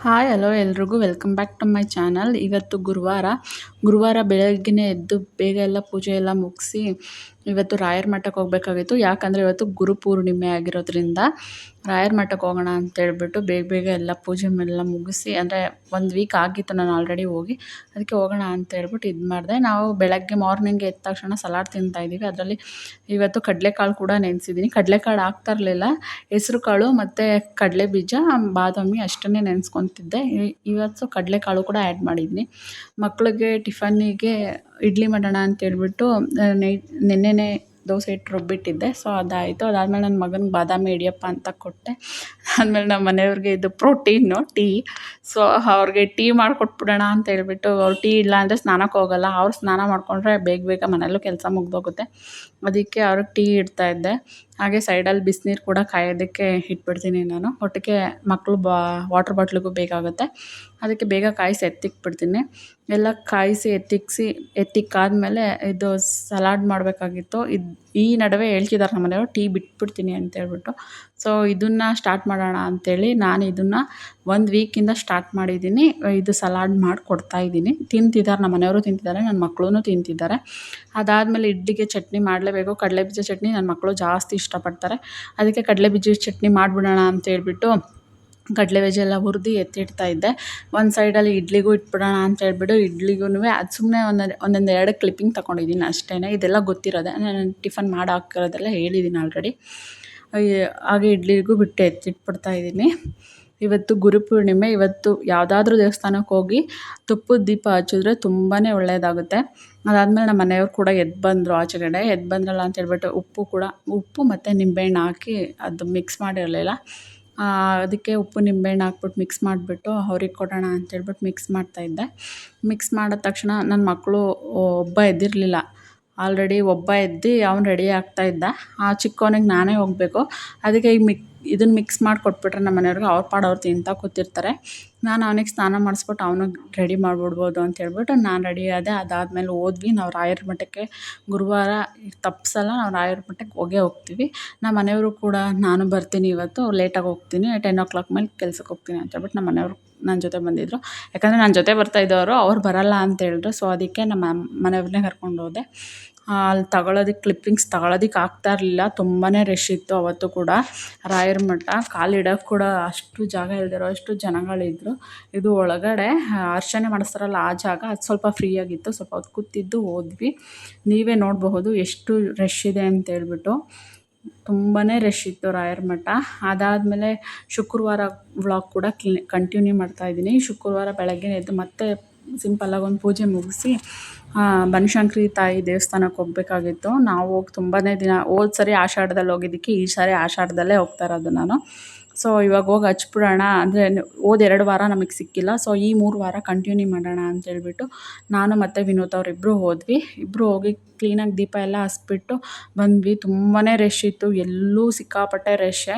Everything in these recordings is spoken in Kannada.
ಹಾಯ್ ಹಲೋ ಎಲ್ರಿಗೂ welcome back to my channel. ಇವತ್ತು ಗುರುವಾರ ಬೆಳಗ್ಗೆನೇ ಎದ್ದು ಬೇಗ ಎಲ್ಲ ಪೂಜೆ ಎಲ್ಲ ಮುಗಿಸಿ ಇವತ್ತು ರಾಯರ ಮಠಕ್ಕೆ ಹೋಗಬೇಕಾಗಿತ್ತು. ಯಾಕಂದರೆ ಇವತ್ತು ಗುರುಪೂರ್ಣಿಮೆ ಆಗಿರೋದ್ರಿಂದ ರಾಯರ ಮಠಕ್ಕೆ ಹೋಗೋಣ ಅಂತೇಳ್ಬಿಟ್ಟು ಬೇಗ ಎಲ್ಲ ಪೂಜೆ ಎಲ್ಲ ಮುಗಿಸಿ, ಅಂದರೆ 1 ವೀಕ್ ಆಗಿತ್ತು ನಾನು ಆಲ್ರೆಡಿ ಹೋಗಿ. ಅದಕ್ಕೆ ಹೋಗೋಣ ಅಂತೇಳ್ಬಿಟ್ಟು ಇದು ಮಾಡಿದೆ. ನಾವು ಬೆಳಗ್ಗೆ ಮಾರ್ನಿಂಗ್ ಎದ್ದ ತಕ್ಷಣ ಸಲಾಡ್ ತಿಂತಾಯಿದ್ದೀವಿ. ಅದರಲ್ಲಿ ಇವತ್ತು ಕಡಲೆಕಾಳು ಕೂಡ ನೆನೆಸಿದ್ದೀನಿ. ಕಡಲೆಕಾಳು ಹಾಕ್ತಾ ಇರಲಿಲ್ಲ, ಹೆಸ್ರು ಕಾಳು ಮತ್ತು ಕಡಲೆ ಬೀಜ, ಬಾದಾಮಿ ಅಷ್ಟನ್ನೇ ನೆನೆಸ್ಕೊತಿದ್ದೆ. ಇವತ್ತು ಕಡಲೆಕಾಳು ಕೂಡ ಆ್ಯಡ್ ಮಾಡಿದ್ದೀನಿ. ಮಕ್ಕಳಿಗೆ ಟಿಫನ್ನಿಗೆ ಇಡ್ಲಿ ಮಾಡೋಣ ಅಂತೇಳ್ಬಿಟ್ಟು ನೆನ್ನೆನೇ ದೋಸೆ ಹಿಟ್ಟು ರುಬ್ಬಿಟ್ಟಿದ್ದೆ. ಸೊ ಅದಾಯಿತು. ಅದಾದಮೇಲೆ ನನ್ನ ಮಗನಿಗೆ ಬಾದಾಮಿ ಇಡಿಯಪ್ಪ ಅಂತ ಕೊಟ್ಟೆ. ಆದಮೇಲೆ ನಮ್ಮ ಮನೆಯವ್ರಿಗೆ ಇದು ಪ್ರೋಟೀನು ಟೀ. ಸೊ ಅವ್ರಿಗೆ ಟೀ ಮಾಡಿಕೊಟ್ಬಿಡೋಣ ಅಂತ ಹೇಳ್ಬಿಟ್ಟು, ಅವ್ರು ಟೀ ಇಲ್ಲ ಅಂದರೆ ಸ್ನಾನಕ್ಕೆ ಹೋಗಲ್ಲ. ಅವ್ರು ಸ್ನಾನ ಮಾಡಿಕೊಂಡ್ರೆ ಬೇಗ ಮನೆಯಲ್ಲೂ ಕೆಲಸ ಮುಗ್ದೋಗುತ್ತೆ. ಅದಕ್ಕೆ ಅವ್ರಿಗೆ ಟೀ ಇಡ್ತಾಯಿದ್ದೆ. ಹಾಗೆ ಸೈಡಲ್ಲಿ ಬಿಸಿನೀರು ಕೂಡ ಕಾಯೋದಕ್ಕೆ ಇಟ್ಬಿಡ್ತೀನಿ ನಾನು. ಒಟ್ಟಿಗೆ ಮಕ್ಕಳು ವಾಟರ್ ಬಾಟ್ಲಿಗೂ ಬೇಕಾಗುತ್ತೆ. ಅದಕ್ಕೆ ಬೇಗ ಕಾಯಿಸಿ ಎತ್ತಿಕ್ಬಿಡ್ತೀನಿ. ಎಲ್ಲ ಕಾಯಿಸಿ ಎತ್ತಿಕ್ಕಾದ್ಮೇಲೆ ಇದು ಸಲಾಡ್ ಮಾಡಬೇಕಾಗಿತ್ತು. ಈ ನಡುವೆ ಹೇಳ್ತಿದ್ದಾರೆ ನಮ್ಮ ಮನೆಯವರು ಟೀ ಬಿಟ್ಬಿಡ್ತೀನಿ ಅಂತೇಳ್ಬಿಟ್ಟು. ಸೊ ಇದನ್ನು ಸ್ಟಾರ್ಟ್ ಮಾಡೋಣ ಅಂಥೇಳಿ ನಾನು ಇದನ್ನು 1 ವೀಕಿಂದ ಸ್ಟಾರ್ಟ್ ಮಾಡಿದ್ದೀನಿ. ಇದು ಸಲಾಡ್ ಮಾಡಿಕೊಡ್ತಾಯಿದ್ದೀನಿ. ತಿಂತಿದ್ದಾರೆ, ನಮ್ಮ ಮನೆಯವರು ತಿಂತಿದ್ದಾರೆ, ನನ್ನ ಮಕ್ಕಳೂ ತಿಂತಿದ್ದಾರೆ. ಅದಾದಮೇಲೆ ಇಡ್ಲಿಗೆ ಚಟ್ನಿ ಮಾಡಲೇಬೇಕು. ಕಡಲೆಬೀಜ ಚಟ್ನಿ ನನ್ನ ಮಕ್ಕಳು ಜಾಸ್ತಿ ಇಷ್ಟಪಡ್ತಾರೆ. ಅದಕ್ಕೆ ಕಡಲೆಬೀಜ ಚಟ್ನಿ ಮಾಡಿಬಿಡೋಣ ಅಂತೇಳ್ಬಿಟ್ಟು ಕಡಲೆಬೀಜ ಎಲ್ಲ ಹುರಿದು ಎತ್ತಿಡ್ತಾಯಿದ್ದೆ. ಒಂದು ಸೈಡಲ್ಲಿ ಇಡ್ಲಿಗೂ ಇಟ್ಬಿಡೋಣ ಅಂತೇಳ್ಬಿಟ್ಟು ಇಡ್ಲಿಗೂ ಅದು ಸುಮ್ಮನೆ ಒಂದೊಂದು 2 ಕ್ಲಿಪ್ಪಿಂಗ್ ತೊಗೊಂಡಿದ್ದೀನಿ ಅಷ್ಟೇ. ಇದೆಲ್ಲ ಗೊತ್ತಿರೋದೆ, ನಾನು ಟಿಫನ್ ಮಾಡಿ ಹಾಕಿರೋದೆಲ್ಲ ಹೇಳಿದ್ದೀನಿ ಆಲ್ರೆಡಿ. ಹಾಗೆ ಇಡ್ಲಿಗೂ ಬಿಟ್ಟು ಎತ್ತಿಟ್ಬಿಡ್ತಾಯಿದ್ದೀನಿ. ಇವತ್ತು ಗುರುಪೂರ್ಣಿಮೆ. ಇವತ್ತು ಯಾವುದಾದ್ರೂ ದೇವಸ್ಥಾನಕ್ಕೆ ಹೋಗಿ ತುಪ್ಪದ ದೀಪ ಹಚ್ಚಿದ್ರೆ ತುಂಬಾ ಒಳ್ಳೆಯದಾಗುತ್ತೆ. ಅದಾದಮೇಲೆ ನಮ್ಮ ಮನೆಯವ್ರು ಕೂಡ ಎದ್ದು ಬಂದರು, ಆಚೆಗಡೆ ಎದ್ದು ಬಂದ್ರಲ್ಲ ಅಂತೇಳ್ಬಿಟ್ಟು ಉಪ್ಪು ಮತ್ತು ನಿಂಬೆಹಣ್ಣು ಹಾಕಿ ಅದು ಮಿಕ್ಸ್ ಮಾಡಿರಲಿಲ್ಲ. ಅದಕ್ಕೆ ಉಪ್ಪು ನಿಂಬೆಹಣ್ಣು ಹಾಕ್ಬಿಟ್ಟು ಮಿಕ್ಸ್ ಮಾಡಿಬಿಟ್ಟು ಅವ್ರಿಗೆ ಕೊಡೋಣ ಅಂತೇಳ್ಬಿಟ್ಟು ಮಿಕ್ಸ್ ಮಾಡ್ತಾಯಿದ್ದೆ. ಮಿಕ್ಸ್ ಮಾಡಿದ ತಕ್ಷಣ ನನ್ನ ಮಕ್ಕಳು ಒಬ್ಬ ಎದ್ದಿರಲಿಲ್ಲ. ಆಲ್ರೆಡಿ ಒಬ್ಬ ಎದ್ದು ಅವ್ನು ರೆಡಿ ಆಗ್ತಾಯಿದ್ದ. ಆ ಚಿಕ್ಕವನಿಗೆ ನಾನೇ ಹೋಗಬೇಕು. ಅದಕ್ಕೆ ಇದನ್ನು ಮಿಕ್ಸ್ ಮಾಡಿ ಕೊಟ್ಬಿಟ್ರೆ ನಮ್ಮ ಮನೆಯವ್ರಿಗೆ ಅವ್ರ ಪಾಡು ಅವ್ರು ತಿಂತಾ ಕೂತಿರ್ತಾರೆ. ನಾನು ಅವನಿಗೆ ಸ್ನಾನ ಮಾಡಿಸ್ಬಿಟ್ಟು ಅವನಿಗೆ ರೆಡಿ ಮಾಡಿಬಿಡ್ಬೋದು ಅಂತೇಳ್ಬಿಟ್ಟು ನಾನು ರೆಡಿ ಆದೆ. ಅದಾದಮೇಲೆ ಹೋದ್ವಿ. ನಾವು ರಾಯರ ಮಠಕ್ಕೆ ಗುರುವಾರ ತಪ್ಪಿಸಲ್ಲ, ನಾವು ರಾಯರ ಮಠಕ್ಕೆ ಹೋಗ್ತೀವಿ. ನಮ್ಮ ಮನೆಯವರು ಕೂಡ ನಾನು ಬರ್ತೀನಿ ಇವತ್ತು, ಲೇಟಾಗಿ ಹೋಗ್ತೀನಿ, 10 o'clock ಮೇಲೆ ಕೆಲ್ಸಕ್ಕೆ ಹೋಗ್ತೀನಿ ಅಂತೇಳ್ಬಿಟ್ಟು ನಮ್ಮ ಮನೆಯವರು ನನ್ನ ಜೊತೆ ಬಂದಿದ್ದರು. ಯಾಕಂದರೆ ನನ್ನ ಜೊತೆ ಬರ್ತಾಯಿದ್ದವರು ಅವ್ರು ಬರೋಲ್ಲ ಅಂತ ಹೇಳಿದ್ರು. ಸೊ ಅದಕ್ಕೆ ನಮ್ಮ ಮನೆಯವ್ರನ್ನೇ ಕರ್ಕೊಂಡು ಹೋದೆ. ಅಲ್ಲಿ ಕ್ಲಿಪ್ಪಿಂಗ್ಸ್ ತಗೊಳ್ಳೋದಕ್ಕೆ ಆಗ್ತಾ ಇರಲಿಲ್ಲ. ತುಂಬಾ ರಶ್ ಇತ್ತು ಅವತ್ತು ಕೂಡ ರಾಯರ ಮಠ. ಕಾಲಿಡೋಕ್ಕೆ ಕೂಡ ಅಷ್ಟು ಜಾಗ ಇಲ್ದಿರೋ ಅಷ್ಟು ಜನಗಳಿದ್ದರು. ಇದು ಒಳಗಡೆ ಅರ್ಚನೆ ಮಾಡಿಸ್ತಾರಲ್ಲ ಆ ಜಾಗ, ಅದು ಸ್ವಲ್ಪ ಫ್ರೀ ಆಗಿತ್ತು. ಸ್ವಲ್ಪ ಹೊತ್ತು ಕೂತಿದ್ದು ಹೋದ್ವಿ. ನೀವೇ ನೋಡಬಹುದು ಎಷ್ಟು ರಶ್ ಇದೆ ಅಂತೇಳ್ಬಿಟ್ಟು. ತುಂಬಾ ರಶ್ ಇತ್ತು ರಾಯರ ಮಠ. ಅದಾದಮೇಲೆ ಶುಕ್ರವಾರ ವ್ಲಾಗ್ ಕೂಡ ಕಂಟಿನ್ಯೂ ಮಾಡ್ತಾಯಿದ್ದೀನಿ. ಶುಕ್ರವಾರ ಬೆಳಗ್ಗೆ ಎದ್ದು ಮತ್ತೆ ಸಿಂಪಲ್ಲಾಗಿ ಒಂದು ಪೂಜೆ ಮುಗಿಸಿ ಬನಶಂಕರಿ ತಾಯಿ ದೇವಸ್ಥಾನಕ್ಕೆ ಹೋಗಬೇಕಾಗಿತ್ತು. ನಾವು ಹೋಗಿ ತುಂಬಾ ದಿನ, ಹೋದ ಸರಿ ಆಷಾಢದಲ್ಲಿ ಹೋಗಿದ್ದಕ್ಕೆ ಈ ಸಾರಿ ಆಷಾಢದಲ್ಲೇ ಹೋಗ್ತಾ ಇರೋದು ನಾನು. ಸೊ ಇವಾಗ ಹೋಗಿ ಹಚ್ಬಿಡೋಣ, ಅಂದರೆ ಹೋದ 2 ವಾರ ನಮಗೆ ಸಿಕ್ಕಿಲ್ಲ. ಸೊ ಈ 3 ವಾರ ಕಂಟಿನ್ಯೂ ಮಾಡೋಣ ಅಂತೇಳ್ಬಿಟ್ಟು ನಾನು ಮತ್ತು ವಿನೋದ್ ಅವರಿಬ್ಬರು ಹೋದ್ವಿ. ಇಬ್ಬರು ಹೋಗಿ ಕ್ಲೀನಾಗಿ ದೀಪ ಎಲ್ಲ ಹಚ್ಬಿಟ್ಟು ಬಂದ್ವಿ. ತುಂಬಾ ರಶ್ ಇತ್ತು, ಎಲ್ಲೂ ಸಿಕ್ಕಾಪಟ್ಟೆ ರಶ್ಶೆ.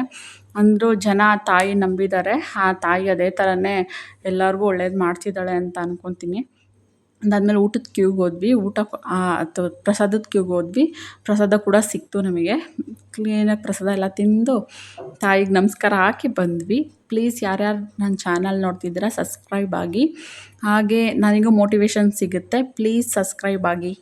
ಅಂದರೂ ಜನ ತಾಯಿ ನಂಬಿದ್ದಾರೆ. ಆ ತಾಯಿ ಅದೇ ಥರನೇ ಎಲ್ಲರಿಗೂ ಒಳ್ಳೇದು ಮಾಡ್ತಿದ್ದಾಳೆ ಅಂತ ಅಂದ್ಕೊತೀನಿ. ಅದಾದಮೇಲೆ ಊಟದ ಕ್ಯೂಗೆ ಹೋದ್ವಿ. ಅಥವಾ ಪ್ರಸಾದದ ಕ್ಯೂಗೆ ಹೋದ್ವಿ. ಪ್ರಸಾದ ಕೂಡ ಸಿಕ್ತು ನಮಗೆ. ಕ್ಲೀನಾಗಿ ಪ್ರಸಾದ ಎಲ್ಲ ತಿಂದು ತಾಯಿಗೆ ನಮಸ್ಕಾರ ಹಾಕಿ ಬಂದ್ವಿ. ಪ್ಲೀಸ್ ಯಾರ್ಯಾರು ನನ್ನ ಚಾನಲ್ ನೋಡ್ತಿದ್ದೀರಾ ಸಬ್ಸ್ಕ್ರೈಬ್ ಆಗಿ. ಹಾಗೆ ನನಗೂ ಮೋಟಿವೇಶನ್ ಸಿಗುತ್ತೆ. ಪ್ಲೀಸ್ ಸಬ್ಸ್ಕ್ರೈಬ್ ಆಗಿ.